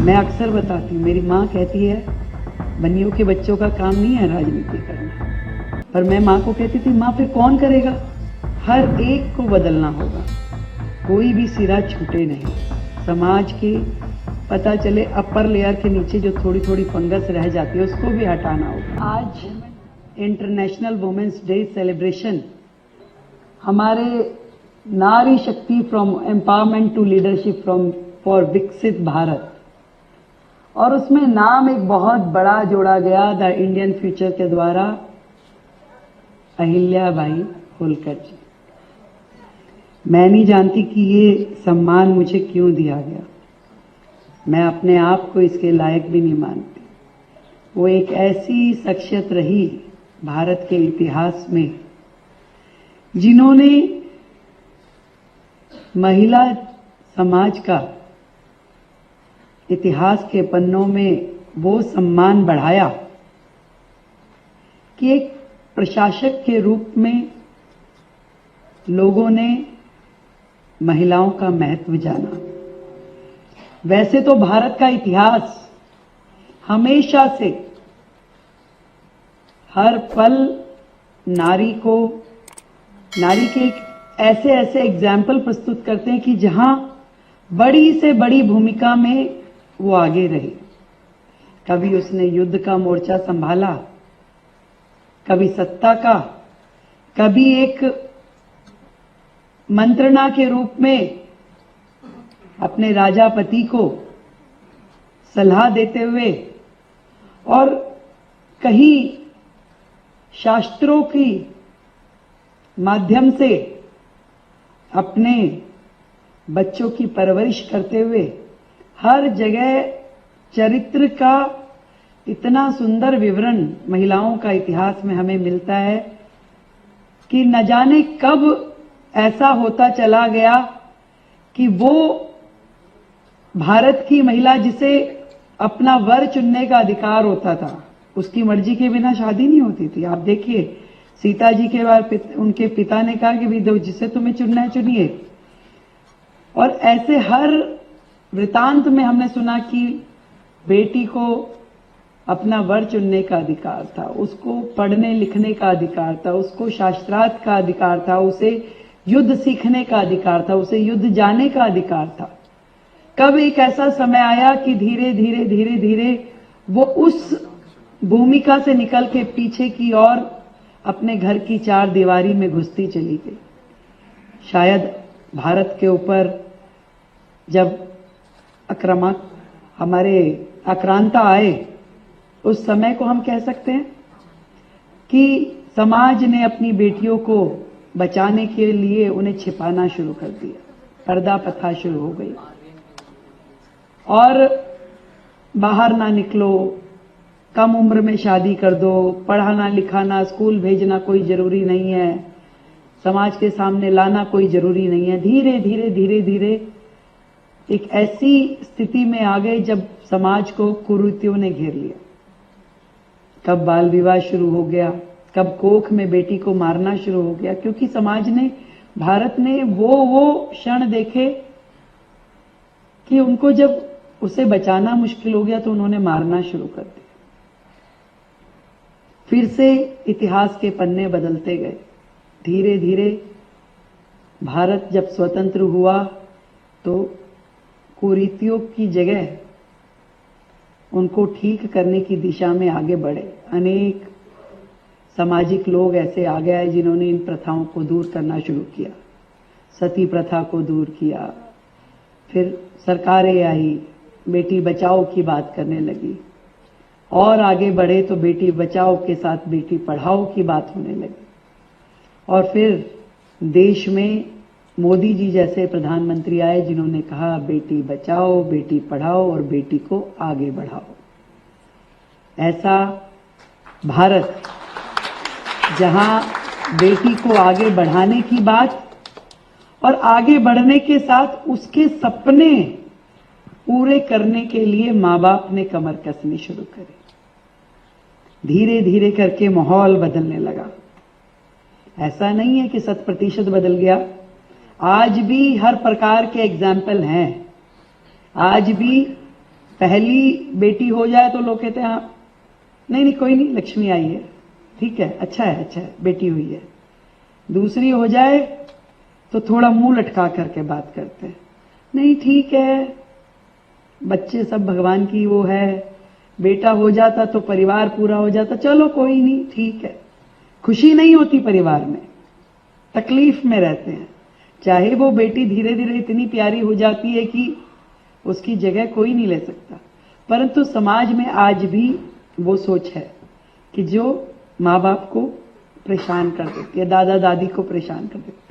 मैं अक्सर बताती हूँ, मेरी माँ कहती है बनियों के बच्चों का काम नहीं है राजनीति करना, पर मैं माँ को कहती थी माँ फिर कौन करेगा? हर एक को बदलना होगा, कोई भी सिरा छूटे नहीं। समाज के पता चले अपर लेयर के नीचे जो थोड़ी थोड़ी फंगस रह जाती है उसको भी हटाना होगा। आज इंटरनेशनल वुमेन्स डे सेलिब्रेशन हमारे नारी शक्ति from empowerment to leadership from for विकसित भारत, और उसमें नाम एक बहुत बड़ा जोड़ा गया द इंडियन फ्यूचर के द्वारा, अहिल्याबाई होलकर जी। मैं नहीं जानती कि ये सम्मान मुझे क्यों दिया गया, मैं अपने आप को इसके लायक भी नहीं मानती। वो एक ऐसी शख्सियत रही भारत के इतिहास में जिन्होंने महिला समाज का इतिहास के पन्नों में वो सम्मान बढ़ाया कि एक प्रशासक के रूप में लोगों ने महिलाओं का महत्व जाना। वैसे तो भारत का इतिहास हमेशा से हर पल नारी के ऐसे ऐसे एग्जाम्पल प्रस्तुत करते हैं कि जहां बड़ी से बड़ी भूमिका में वो आगे रही। कभी उसने युद्ध का मोर्चा संभाला, कभी सत्ता का, कभी एक मंत्रणा के रूप में अपने राजा पति को सलाह देते हुए, और कहीं शास्त्रों की माध्यम से अपने बच्चों की परवरिश करते हुए हर जगह चरित्र का इतना सुंदर विवरण महिलाओं का इतिहास में हमें मिलता है कि न जाने कब ऐसा होता चला गया कि वो भारत की महिला जिसे अपना वर चुनने का अधिकार होता था, उसकी मर्जी के बिना शादी नहीं होती थी। आप देखिए सीता जी के बाद उनके पिता ने कहा कि भाई जिसे तुम्हें चुनना है चुनिए, और ऐसे हर वृतांत में हमने सुना कि बेटी को अपना वर चुनने का अधिकार था, उसको पढ़ने लिखने का अधिकार था, उसको शास्त्रार्थ का अधिकार था, उसे युद्ध सीखने का अधिकार था, उसे युद्ध जाने का अधिकार था। कब एक ऐसा समय आया कि धीरे धीरे धीरे धीरे वो उस भूमिका से निकल के पीछे की ओर अपने घर की चार दीवारी में घुसती चली गई। शायद भारत के ऊपर जब आक्रांता आए, उस समय को हम कह सकते हैं कि समाज ने अपनी बेटियों को बचाने के लिए उन्हें छिपाना शुरू कर दिया, पर्दा प्रथा शुरू हो गई, और बाहर ना निकलो, कम उम्र में शादी कर दो, पढ़ाना लिखाना स्कूल भेजना कोई जरूरी नहीं है, समाज के सामने लाना कोई जरूरी नहीं है। धीरे धीरे धीरे धीरे एक ऐसी स्थिति में आ गए जब समाज को कुरीतियों ने घेर लिया। कब बाल विवाह शुरू हो गया, कब कोख में बेटी को मारना शुरू हो गया, क्योंकि समाज ने, भारत ने वो क्षण देखे कि उनको जब उसे बचाना मुश्किल हो गया तो उन्होंने मारना शुरू कर दिया। फिर से इतिहास के पन्ने बदलते गए। धीरे धीरे भारत जब स्वतंत्र हुआ तो कुरीतियों की जगह उनको ठीक करने की दिशा में आगे बढ़े। अनेक सामाजिक लोग ऐसे आ गए जिन्होंने इन प्रथाओं को दूर करना शुरू किया। सती प्रथा को दूर किया, फिर सरकारें आई, बेटी बचाओ की बात करने लगी, और आगे बढ़े तो बेटी बचाओ के साथ बेटी पढ़ाओ की बात होने लगी, और फिर देश में मोदी जी जैसे प्रधानमंत्री आए जिन्होंने कहा बेटी बचाओ, बेटी पढ़ाओ और बेटी को आगे बढ़ाओ। ऐसा भारत जहां बेटी को आगे बढ़ाने की बात और आगे बढ़ने के साथ उसके सपने पूरे करने के लिए माँ बाप ने कमर कसनी शुरू करी। धीरे धीरे करके माहौल बदलने लगा। ऐसा नहीं है कि 100% बदल गया, आज भी हर प्रकार के एग्जाम्पल हैं। आज भी पहली बेटी हो जाए तो लोग कहते हैं हाँ नहीं नहीं कोई नहीं, लक्ष्मी आई है, ठीक है, अच्छा है, बेटी हुई है। दूसरी हो जाए तो थोड़ा मुंह लटका करके बात करते हैं, नहीं ठीक है, बच्चे सब भगवान की वो है, बेटा हो जाता तो परिवार पूरा हो जाता, चलो कोई नहीं, ठीक है। खुशी नहीं होती परिवार में, तकलीफ में रहते हैं। चाहे वो बेटी धीरे धीरे इतनी प्यारी हो जाती है कि उसकी जगह कोई नहीं ले सकता, परंतु समाज में आज भी वो सोच है कि जो माँ बाप को परेशान कर देती है, दादा दादी को परेशान कर देती है।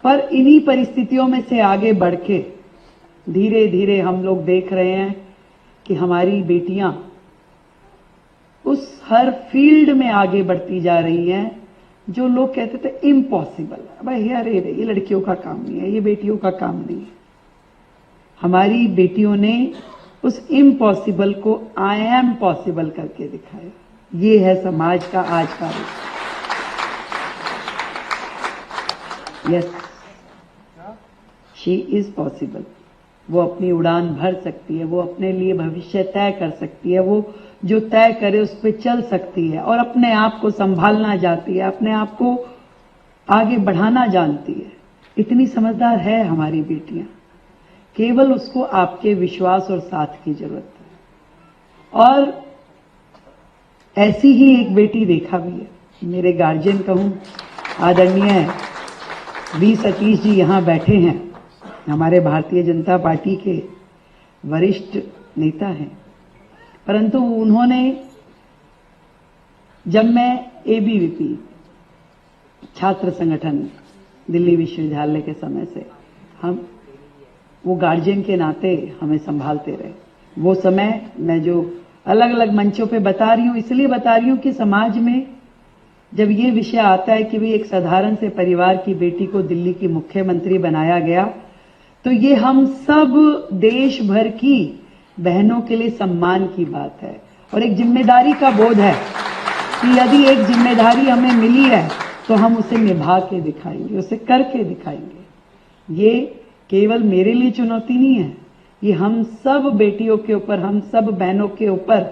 पर इन्हीं परिस्थितियों में से आगे बढ़ के धीरे धीरे हम लोग देख रहे हैं कि हमारी बेटियां उस हर फील्ड में आगे बढ़ती जा रही हैं जो लोग कहते थे इम्पॉसिबल है, भाई अरे ये लड़कियों का काम नहीं है, ये बेटियों का काम नहीं है। हमारी बेटियों ने उस इम्पॉसिबल को आई एम पॉसिबल करके दिखाया। ये है समाज का आज का रूप। Yes, she is possible. वो अपनी उड़ान भर सकती है, वो अपने लिए भविष्य तय कर सकती है, वो जो तय करे उस पर चल सकती है और अपने आप को संभालना जानती है, अपने आप को आगे बढ़ाना जानती है। इतनी समझदार है हमारी बेटियां, केवल उसको आपके विश्वास और साथ की जरूरत है। और ऐसी ही एक बेटी देखा भी है, मेरे गार्जियन कहूं, आदरणीय बी सतीश जी यहां बैठे हैं, हमारे भारतीय जनता पार्टी के वरिष्ठ नेता हैं, परंतु उन्होंने, जब मैं एबीवीपी छात्र संगठन दिल्ली विश्वविद्यालय के समय से, हम वो गार्जियन के नाते हमें संभालते रहे। वो समय मैं जो अलग अलग मंचों पे बता रही हूं, इसलिए बता रही हूं कि समाज में जब ये विषय आता है कि भी एक साधारण से परिवार की बेटी को दिल्ली की मुख्यमंत्री बनाया गया, तो ये हम सब देश भर की बहनों के लिए सम्मान की बात है और एक जिम्मेदारी का बोध है कि यदि एक जिम्मेदारी हमें मिली है तो हम उसे निभा के दिखाएंगे, उसे करके दिखाएंगे। ये केवल मेरे लिए चुनौती नहीं है, ये हम सब बेटियों के ऊपर, हम सब बहनों के ऊपर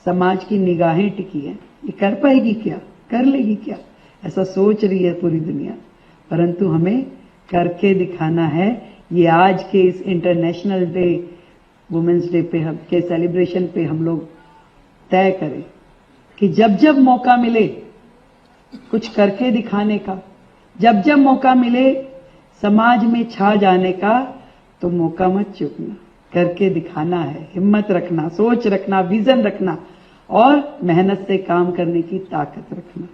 समाज की निगाहें टिकी है। ये कर पाएगी क्या, कर लेगी क्या, ऐसा सोच रही है पूरी दुनिया, परंतु हमें करके दिखाना है। ये आज के इस इंटरनेशनल डे, वुमेन्स डे पे के सेलिब्रेशन पे हम लोग तय करें कि जब जब मौका मिले कुछ करके दिखाने का, जब जब मौका मिले समाज में छा जाने का, तो मौका मत चूकना, करके दिखाना है, हिम्मत रखना, सोच रखना, विजन रखना और मेहनत से काम करने की ताकत रखना।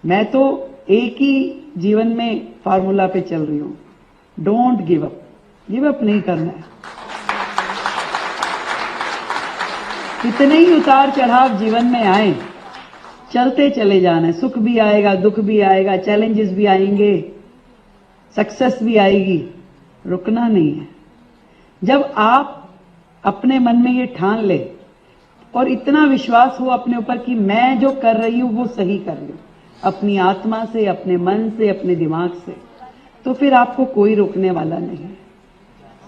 मैं तो एक ही जीवन में फार्मूला पे चल रही हूं, don't give up, give up नहीं करना है। कितने ही उतार चढ़ाव जीवन में आए, चलते चले जाना है। सुख भी आएगा, दुख भी आएगा, चैलेंजेस भी आएंगे, सक्सेस भी आएगी, रुकना नहीं है। जब आप अपने मन में ये ठान ले और इतना विश्वास हो अपने ऊपर कि मैं जो कर रही हूं वो सही कर रही हूं, अपनी आत्मा से, अपने मन से, अपने दिमाग से, तो फिर आपको कोई रोकने वाला नहीं है।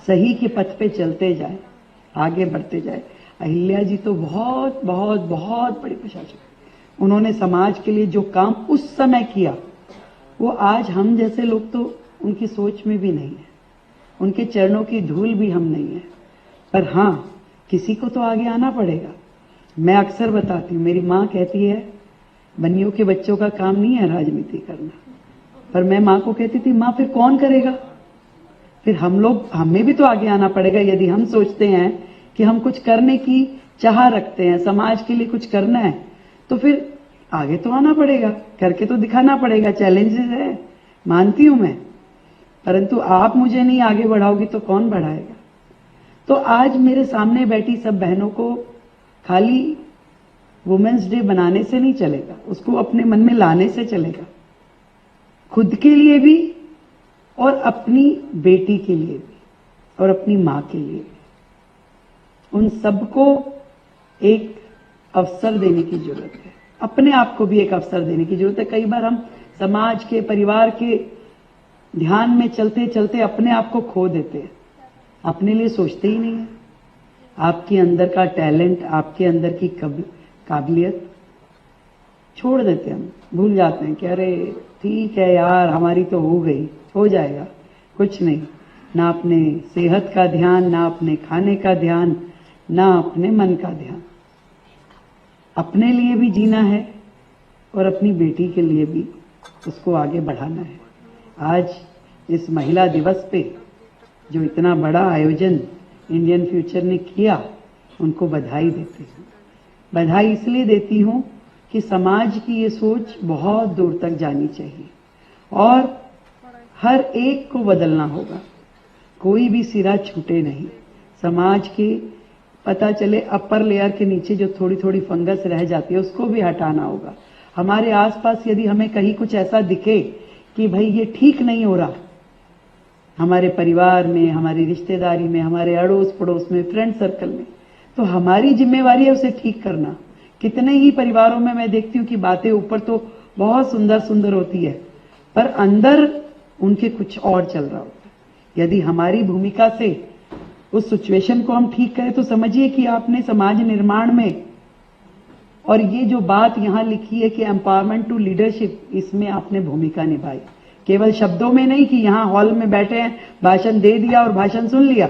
सही के पथ पे चलते जाए, आगे बढ़ते जाए। अहिल्या जी तो बहुत बहुत बहुत बड़ी प्रशासक, उन्होंने समाज के लिए जो काम उस समय किया वो आज हम जैसे लोग तो उनकी सोच में भी नहीं है, उनके चरणों की धूल भी हम नहीं है। पर हाँ, किसी को तो आगे आना पड़ेगा। मैं अक्सर बताती हूँ, मेरी माँ कहती है बनियों के बच्चों का काम नहीं है राजनीति करना, पर मैं माँ को कहती थी माँ फिर कौन करेगा, फिर हम लोग, हमें भी तो आगे आना पड़ेगा। यदि हम सोचते हैं कि हम कुछ करने की चाह रखते हैं, समाज के लिए कुछ करना है, तो फिर आगे तो आना पड़ेगा, करके तो दिखाना पड़ेगा। चैलेंजेस है, मानती हूं मैं, परंतु आप मुझे नहीं आगे बढ़ाओगी तो कौन बढ़ाएगा। तो आज मेरे सामने बैठी सब बहनों को खाली वुमेन्स डे बनाने से नहीं चलेगा, उसको अपने मन में लाने से चलेगा, खुद के लिए भी और अपनी बेटी के लिए भी और अपनी मां के लिए भी। उन सबको एक अवसर देने की जरूरत है, अपने आप को भी एक अवसर देने की जरूरत है। कई बार हम समाज के, परिवार के ध्यान में चलते चलते अपने आप को खो देते हैं, अपने लिए सोचते ही नहीं है। आपके अंदर का टैलेंट, आपके अंदर की काबिलियत छोड़ देते हैं, हम भूल जाते हैं कि अरे ठीक है यार, हमारी तो हो गई, हो जाएगा, कुछ नहीं। ना अपने सेहत का ध्यान, ना अपने खाने का ध्यान, ना अपने मन का ध्यान। अपने लिए भी जीना है और अपनी बेटी के लिए भी उसको आगे बढ़ाना है। आज इस महिला दिवस पे जो इतना बड़ा आयोजन इंडियन फ्यूचर ने किया, उनको बधाई देती हूँ। बधाई इसलिए देती हूँ कि समाज की ये सोच बहुत दूर तक जानी चाहिए और हर एक को बदलना होगा। कोई भी सिरा छूटे नहीं। समाज के पता चले अपर लेयर के नीचे जो थोड़ी थोड़ी फंगस रह जाती है, उसको भी हटाना होगा। हमारे आसपास यदि हमें कहीं कुछ ऐसा दिखे कि भाई ये ठीक नहीं हो रहा, हमारे परिवार में, हमारी रिश्तेदारी में, हमारे अड़ोस पड़ोस में, फ्रेंड सर्कल में, तो हमारी जिम्मेवारी है उसे ठीक करना। कितने ही परिवारों में मैं देखती हूँ कि बातें ऊपर तो बहुत सुंदर सुंदर होती है, पर अंदर उनके कुछ और चल रहा होता है। यदि हमारी भूमिका से उस सिचुएशन को हम ठीक करें तो समझिए कि आपने समाज निर्माण में, और ये जो बात यहाँ लिखी है कि एम्पावरमेंट टू लीडरशिप, इसमें आपने भूमिका निभाई। केवल शब्दों में नहीं कि यहाँ हॉल में बैठे हैं, भाषण दे दिया और भाषण सुन लिया।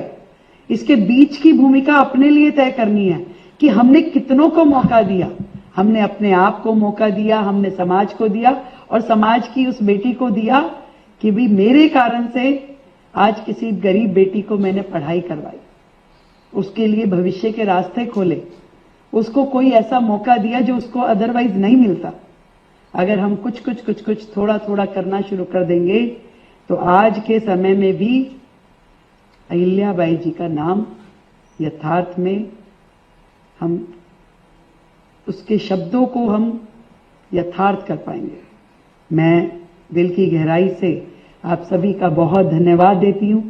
इसके बीच की भूमिका अपने लिए तय करनी है कि हमने कितनों को मौका दिया। हमने अपने आप को मौका दिया, हमने समाज को दिया, और समाज की उस बेटी को दिया कि भी मेरे कारण से आज किसी गरीब बेटी को मैंने पढ़ाई करवाई, उसके लिए भविष्य के रास्ते खोले, उसको कोई ऐसा मौका दिया जो उसको अदरवाइज नहीं मिलता। अगर हम कुछ थोड़ा थोड़ा करना शुरू कर देंगे तो आज के समय में भी अहिल्याबाई जी का नाम यथार्थ में, हम उसके शब्दों को हम यथार्थ कर पाएंगे। मैं दिल की गहराई से आप सभी का बहुत धन्यवाद देती हूँ।